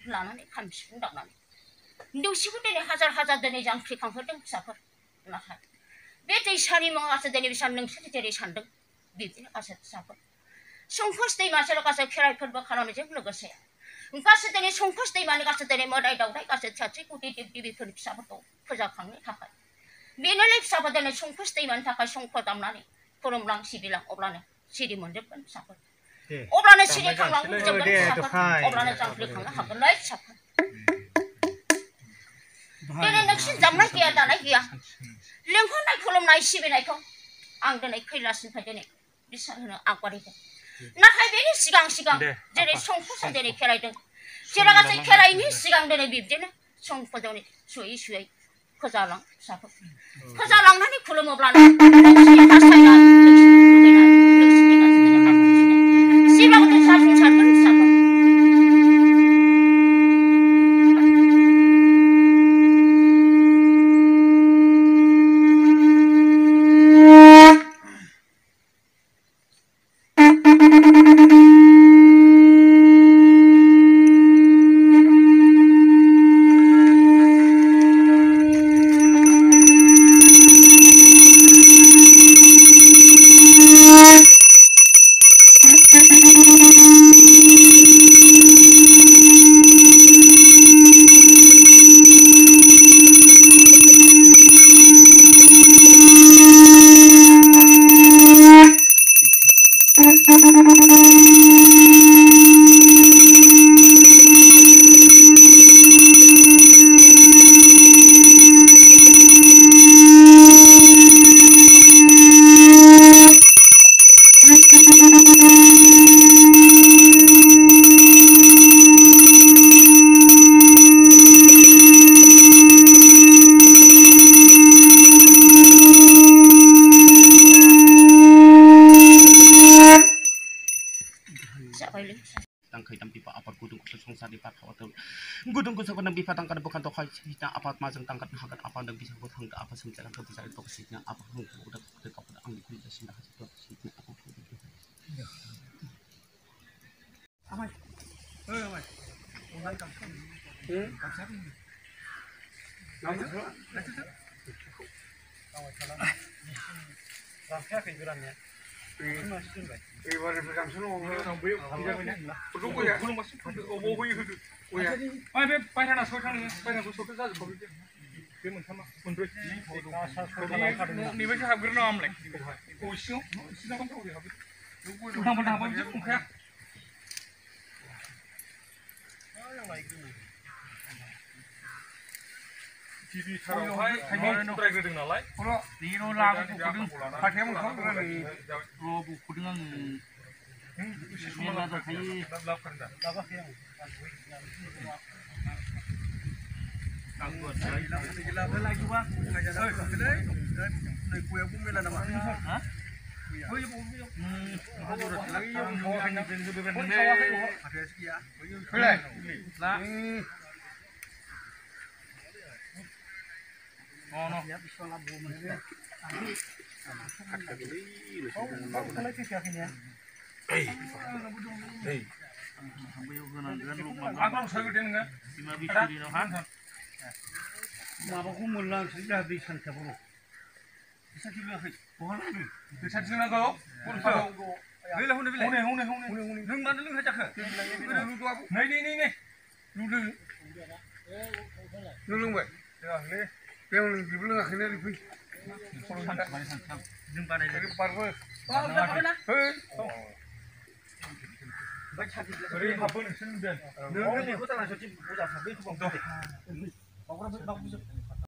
लानानै खाम सिफुं दामनानै हिनजावसिखौ दिनै हाजार हाजार दिनै जांख्रिखांहोदों फिसाफोर नाथाय बे दैसानि मुङासो दिनै बेसां नोंसोर जेरै सानदों बिदिनो गासै फिसाफोर संकस दैमासेल' गासै खेराइ फोरबो खालामनायजों लोगोसे गासै दिनै संकस दैमानि गासै दिनै मोदाय दावदाय गासै साथि कोटि देब देबिफोरनि फिसाफोरखौ फोजाखांनो थाखाय बेनोलै फिसाफोर दिनै संकस दैमानि थाखाय संख दामनानै खुलुमलां सिबिलां अब्लानो सिरि मोनजोबगोन फिसाफोर अब्लानो सिरिखांलांजोबगोन फिसाफोर अब्लानो जांख्रिखांनो हागोनलै फिसाफोर दिनै नोंसिनि दामनाय गैया दानाय गैया लेंहरनाय खुलुमनाय सिबिनायखौ आं दिनै कैलासनिफ्राय दिनै बिसार होनो आगबारिदों नाथाय बेनि सिगां सिगां जेरै संकसआ दिनै खेराइदों जेरै गासै खेराइनि सिगां दिनै बिब्दिनो संकजों सुयै सुयै फोजालां फिसाफोर फोजालांनानै खुलुमोब्लानो नोंसिनि हास्थायनाय नोंसिनि लुबैनाय नोंसिनि गासै दिनै आफाद जेब्लाबो जाफुंसारगोन फिसाफोर Gudung ku sebenarnya bisa tangkap bukan tokai kita apa macam tangkap hakat apa dan bisa buat hang apa semacam itu bisa toksisnya apa hang udah dekat pada ambil kulit sih dah toksisnya apa Amai, amai, udah kampung, kampung ini. Nanti tu, awak salam. Rasa kejurannya. Ibarat macam sana orang boleh tidak banyak. Perlu kau ya, perlu masuk. Oh boleh itu. Oh ya. Ay be, bayar nak soal ni, bayar nak soal tu sahaja. Be mana mundur. Ni macam hampir no amlek. Oh sih, sih nak kau boleh hampir. Tentang apa je, muka. TV थारावहाय थाइमौ द्रायग्रोदों नालाय र' बेनो लाबोदों हाथायाव मोनखांदों आरो र' बुखुदों आङो एसे समाला दंखायो लाबाखै आं लाबोलाय लायगौबा गायजादों नै गयाबो मेला नामा हा बै फैलाय ला Oh no. Ya bisa lah bu mana. Kau kalau tu siapa ni? Hey. Apa saya berdeng kan? Lima bisa di mana? Mabuk mulang sudah bisa cabut. Bisa juga hei. Boleh ni. Bisa juga kau. Hei lah hunde. Nung mana nung hajak ke? Nung tu aku. Ni. Nung baik. Ya ni. Yang lebih belum akhirnya lebih. Jumpa lagi. Parvo. Hei. Beri apa ni sendiri? Nunggu ni kau tak langsung cip. Kau dah sampai tu bang. Kau orang bagus.